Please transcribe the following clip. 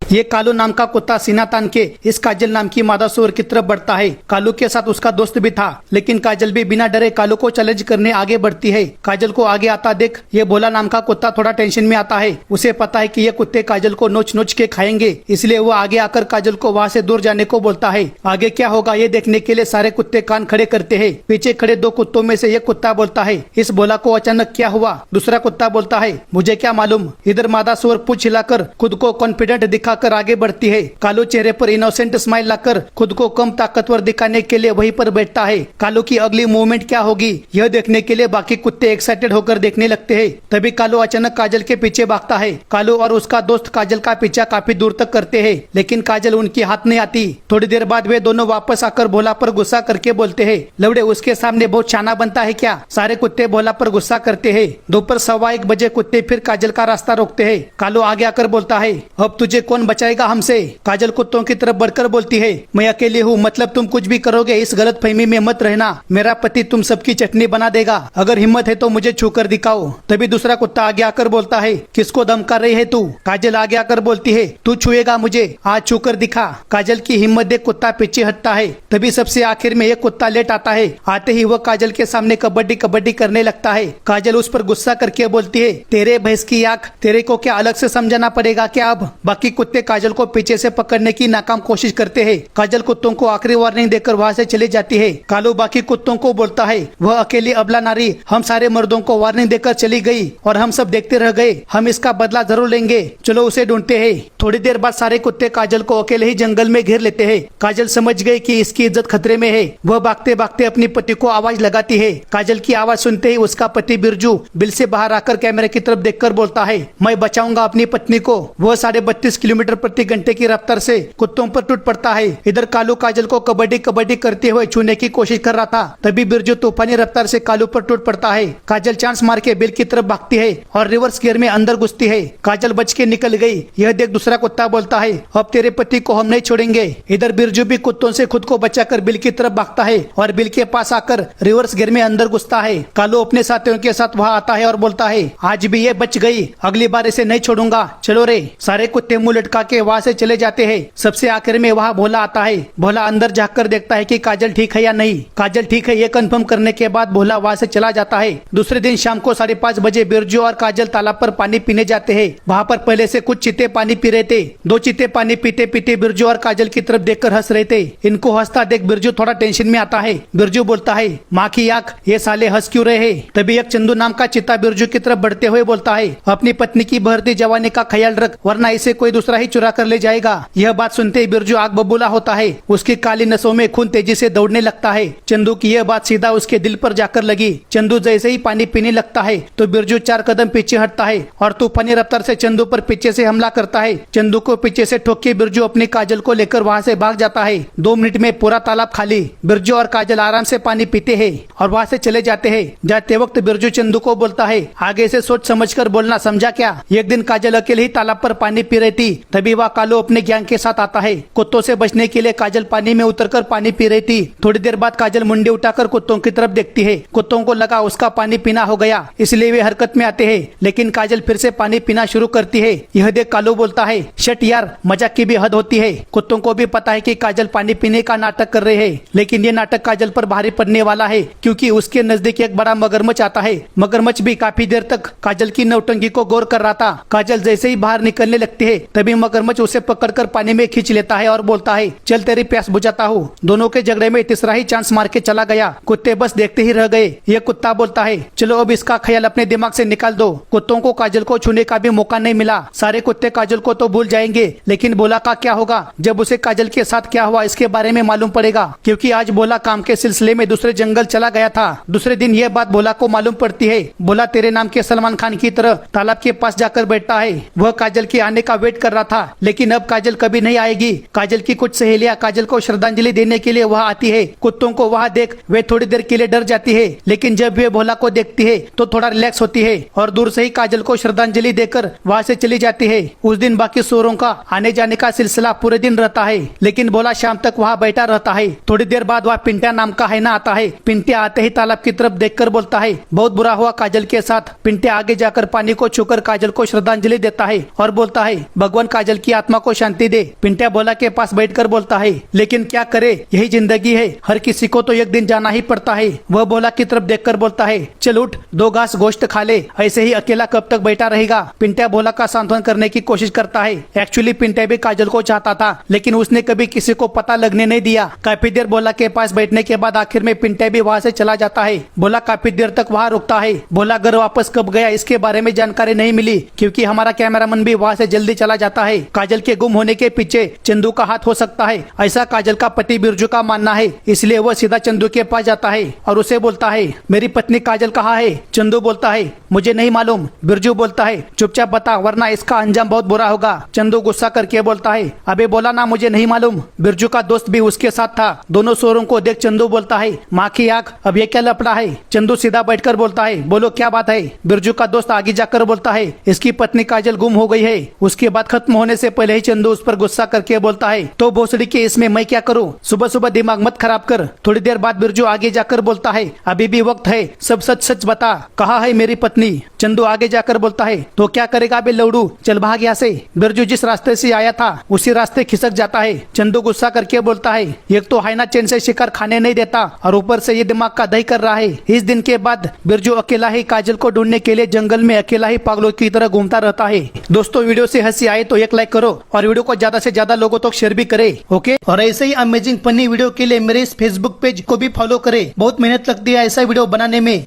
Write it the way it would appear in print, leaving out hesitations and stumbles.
ये कालू नाम का कुत्ता सीना तान के इस काजल नाम की मादा सुअर की तरफ बढ़ता है। कालू के साथ उसका दोस्त भी था, लेकिन काजल भी बिना डरे कालू को चैलेंज करने आगे बढ़ती है। काजल को आगे आता देख ये भोला नाम का कुत्ता थोड़ा टेंशन में आता है। उसे पता है कि ये कुत्ते काजल को नोच नोच के खाएंगे, इसलिए वो आगे आकर काजल को वहाँ से दूर जाने को बोलता है। आगे क्या होगा ये देखने के लिए सारे कुत्ते कान खड़े करते हैं। पीछे खड़े दो कुत्तों में से एक कुत्ता बोलता है, इस भोला को अचानक क्या हुआ? दूसरा कुत्ता बोलता है, मुझे क्या मालूम। इधर मादा सुअर पूंछ हिलाकर खुद को कॉन्फिडेंट दिखाकर आगे बढ़ती है। कालू चेहरे पर इनोसेंट स्माइल लाकर खुद को कम ताकतवर दिखाने के लिए वहीं पर बैठता है। कालू की अगली मूवमेंट क्या होगी यह देखने के लिए बाकी कुत्ते एक्साइटेड होकर देखने लगते हैं। तभी कालू अचानक काजल के पीछे भागता है। कालू और उसका दोस्त काजल का पीछा काफी दूर तक करते हैं, लेकिन काजल उनकी हाथ नहीं आती। थोड़ी देर बाद वे दोनों वापस आकर भोला पर गुस्सा करके बोलते हैं, लवड़े उसके सामने बहुत शाना बनता है क्या? सारे कुत्ते भोला पर गुस्सा करते हैं। दोपहर 1:15 बजे कुत्ते फिर काजल का रास्ता रोकते हैं। कालू आगे आकर बोलता है, अब तुझे कौन बचाएगा हमसे? काजल कुत्तों की तरफ बढ़कर बोलती है, मैं अकेली हूँ, मतलब तुम कुछ भी करोगे इस गलत फहमी में मत रहना। मेरा पति तुम सबकी चटनी बना देगा, अगर हिम्मत है तो मुझे छूकर दिखाओ। तभी दूसरा कुत्ता आगे आकर बोलता है, किसको धमका रही है तू? काजल आगे आकर बोलती है, तू छुएगा मुझे, आज छूकर दिखा। काजल की हिम्मत देख कुत्ता पीछे हटता है। तभी सबसे आखिर में एक कुत्ता लेट आता है। आते ही वह काजल के सामने कबड्डी कबड्डी करने लगता है। काजल उस पर गुस्सा करके बोलती है, तेरे भैंस की आंख, तेरे को क्या अलग से समझाना पड़ेगा क्या अब? बाकी कुत्ते काजल को पीछे से पकड़ने की नाकाम कोशिश करते हैं। काजल कुत्तों को आखिरी वार्निंग देकर वहाँ से चली जाती है। कालू बाकी कुत्तों को बोलता है, वह अकेली अबला नारी हम सारे मर्दों को वार्निंग देकर चली गई और हम सब देखते रह गए, हम इसका बदला जरूर लेंगे, चलो उसे ढूंढते हैं। थोड़ी देर बाद सारे कुत्ते काजल को अकेले ही जंगल में घेर लेते हैं। काजल समझ गई कि इसकी इज्जत खतरे में है। वह भागते भागते अपनी पति को आवाज लगाती है। काजल की आवाज सुनते ही उसका पति बिरजू बिल से बाहर आकर कैमरे की तरफ देखकर बोलता है, मैं बचाऊंगा अपनी पत्नी को। वह 32.5 किलोमीटर प्रति घंटे की रफ्तार से कुत्तों पर टूट पड़ता है। इधर कालू काजल को कबड्डी कबड्डी करते हुए छूने की कोशिश कर रहा था। तभी बिरजू तूफानी रफ्तार से कालू पर टूट पड़ता है। काजल चांस मार के बिल की तरफ भागती है और रिवर्स गियर में अंदर घुसती है। काजल बच के निकल गई। यह देख दूसरा कुत्ता बोलता है, अब तेरे पति को हम नहीं छोड़ेंगे। इधर बिरजू भी कुत्तों से खुद को बचाकर बिल की तरफ भागता है और बिल के पास आकर रिवर्स गियर में अंदर घुसता है। कालू अपने साथियों के साथ वहाँ आता है और बोलता है, आज भी ये बच गई, अगली बार इसे नहीं छोड़ूंगा, चलो रे। सारे कुत्ते मुंह लटका के वहाँ से चले जाते हैं। सबसे आखिर में वहाँ भोला आता है। भोला अंदर जाकर देखता है कि काजल ठीक है या नहीं। काजल ठीक है ये कंफर्म करने के बाद भोला वहाँ से चला जाता है। दूसरे दिन शाम को 5:30 बजे बिरजू और काजल तालाब पर पानी पीने जाते हैं। वहाँ पर पहले से कुछ चीते पानी पी रहे थे। दो चीते पानी पीते पीते बिरजू और काजल की तरफ देखकर हंस रहे थे। इनको हंसता देख बिरजू थोड़ा टेंशन में आता है। बिरजू बोलता है, माँ की आंख, ये साले हंस क्यों रहे हैं? तभी एक चंदू नाम का चीता बिरजू की तरफ बढ़ते हुए बोलता है, अपनी पत्नी की बढ़ती जवानी का ख्याल रख, वरना इसे कोई दूसरा ही चुरा कर ले जाएगा। यह बात सुनते ही बिरजू आग बबूला होता है। उसकी काली नसों में खून तेजी से दौड़ने लगता है। चंदू की यह बात सीधा उसके दिल पर जाकर लगी। चंदू जैसे ही पानी पीने लगता है तो बिरजू 4 कदम पीछे हटता है और तूफानी रफ्तार से चंदू पर पीछे से हमला करता है। चंदू को पीछे से ठोक के बिरजू अपनी काजल को लेकर वहाँ से भाग जाता है। 2 मिनट में पूरा तालाब खाली। बिरजू और काजल आराम से पानी पीते हैं और वहाँ से चले जाते हैं। जाते वक्त बिरजू चंदू को बोलता है, आगे से सोच समझ कर बोलना, समझा क्या? एक दिन काजल अकेले ही तालाब पर पानी पी रही थी। तभी वह कालू अपने गैंग के साथ आता है। कुत्तों से बचने के लिए काजल पानी में उतरकर पानी पी रही थी। थोड़ी देर बाद काजल मुंडी उठाकर कुत्तों की तरफ देखती है। कुत्तों को लगा उसका पानी पीना हो गया, इसलिए वे हरकत में आते हैं, लेकिन काजल फिर से पानी पीना शुरू करती है। यह देख कालू बोलता है, शट यार, मजाक की भी हद होती है। कुत्तों को भी पता है कि काजल पानी पीने का नाटक कर रहे हैं, लेकिन ये नाटक काजल पर भारी पड़ने वाला है, क्योंकि उसके नजदीक एक बड़ा मगरमच्छ आता है। मगरमच्छ भी काफी देर तक काजल की नौटंकी को गौर कर रहा था। काजल जैसे ही बाहर निकलने लगती है तभी मगरमच्छ उसे पकड़कर पानी में खींच लेता है और बोलता है, चल तेरी प्यास बुझाता हूँ। दोनों के झगड़े में तीसरा ही चांस मार के चला गया। कुत्ते बस देखते ही रह गए। ये कुत्ता बोलता है, चलो अब इसका ख्याल अपने दिमाग से निकाल दो। कुत्तों को काजल को छूने का भी मौका नहीं मिला। सारे कुत्ते काजल को तो भूल जाएंगे, लेकिन भोला का क्या होगा? जब उसे काजल के साथ क्या हुआ इसके बारे में मालूम पड़ेगा, क्योंकि आज भोला काम के सिलसिले में दूसरे जंगल चला गया था। दूसरे दिन यह बात भोला को मालूम पड़ती है। भोला तेरे नाम के सलमान खान की तरह तालाब के पास जाकर बैठता है। वह काजल के आने का वेट कर रहा था, लेकिन अब काजल कभी नहीं आएगी। काजल की कुछ सहेलियां काजल को श्रद्धांजलि देने के लिए वहाँ आती है। कुत्तों को वहाँ देख वे थोड़ी देर के लिए डर जाती है, लेकिन जब वे भोला को देखती है तो थोड़ा रिलैक्स होती है और दूर से ही काजल को श्रद्धांजलि देकर वहाँ से चली जाती है। उस दिन बाकी सुअरों का आने जाने का सिलसिला पूरे दिन रहता है, लेकिन भोला शाम तक वहाँ बैठा रहता है। थोड़ी देर बाद वहाँ पिंटिया नाम का हैना आता है। पिंटिया आते ही तालाब की तरफ देखकर बोलता है, बहुत बुरा हुआ काजल के साथ। पिंटिया आगे जाकर पानी को छूकर काजल को श्रद्धांजलि देता है और बोलता है, भगवान काजल की आत्मा को शांति दे। पिंट्या भोला के पास बैठकर बोलता है, लेकिन क्या करे, यही जिंदगी है, हर किसी को तो एक दिन जाना ही पड़ता है। वह भोला की तरफ देखकर बोलता है, चल उठ, 2 घास गोश्त खा ले, ऐसे ही अकेला कब तक बैठा रहेगा। पिंट्या भोला का सांत्वन करने की कोशिश करता है। एक्चुअली पिंट्या भी काजल को चाहता था, लेकिन उसने कभी किसी को पता लगने नहीं दिया। काफी देर भोला के पास बैठने के बाद आखिर में पिंट्या भी वहाँ से चला जाता है। भोला काफी देर तक वहाँ रुकता है। भोला घर वापस कब गया इसके बारे में जानकारी नहीं मिली, क्योंकि हमारा कैमरामैन भी वहाँ से जल्दी चला जाता है। काजल के गुम होने के पीछे चंदू का हाथ हो सकता है, ऐसा काजल का पति बिरजू का मानना है। इसलिए वह सीधा चंदू के पास जाता है और उसे बोलता है, मेरी पत्नी काजल कहाँ है। चंदू बोलता है, मुझे नहीं मालूम। बिरजू बोलता है, चुपचाप बता, वरना इसका अंजाम बहुत बुरा होगा। चंदू गुस्सा करके बोलता है, अबे बोला ना मुझे नहीं मालूम। बिरजू का दोस्त भी उसके साथ था। दोनों सोरों को देख चंदू बोलता है, माँ की आंख, अब ये क्या लफड़ा है। चंदू सीधा बैठकर बोलता है, बोलो क्या बात है। बिरजू का दोस्त आगे जाकर बोलता है, इसकी पत्नी काजल गुम हो गई है। उसके बाद खत्म होने से पहले ही चंदू उस पर गुस्सा करके बोलता है, तो भोसड़ी के इसमें मैं क्या करूँ, सुबह सुबह दिमाग मत खराब कर। थोड़ी देर बाद बिरजू आगे जाकर बोलता है, अभी भी वक्त है, सब सच सच बता, कहाँ है मेरी पत्नी। चंदू आगे जाकर बोलता है, तो क्या करेगा बे लौड़ू, चल भाग यहाँ से। बिरजू जिस रास्ते से आया था उसी रास्ते खिसक जाता है। चंदू गुस्सा करके बोलता है, एक तो हाइना चैन से शिकार खाने नहीं देता और ऊपर से ये दिमाग का दही कर रहा है। इस दिन के बाद बिरजू अकेला ही काजल को ढूंढने के लिए जंगल में अकेला ही पागलों की तरह घूमता रहता है। दोस्तों वीडियो से हंसी आए तो एक लाइक करो और वीडियो को ज्यादा से ज्यादा लोगों तक शेयर भी करे, ओके। और ऐसे ही अमेजिंग फनी वीडियो के लिए मेरे इस फेसबुक पेज को भी फॉलो करे। बहुत मेहनत लगती है ऐसा वीडियो बनाने में।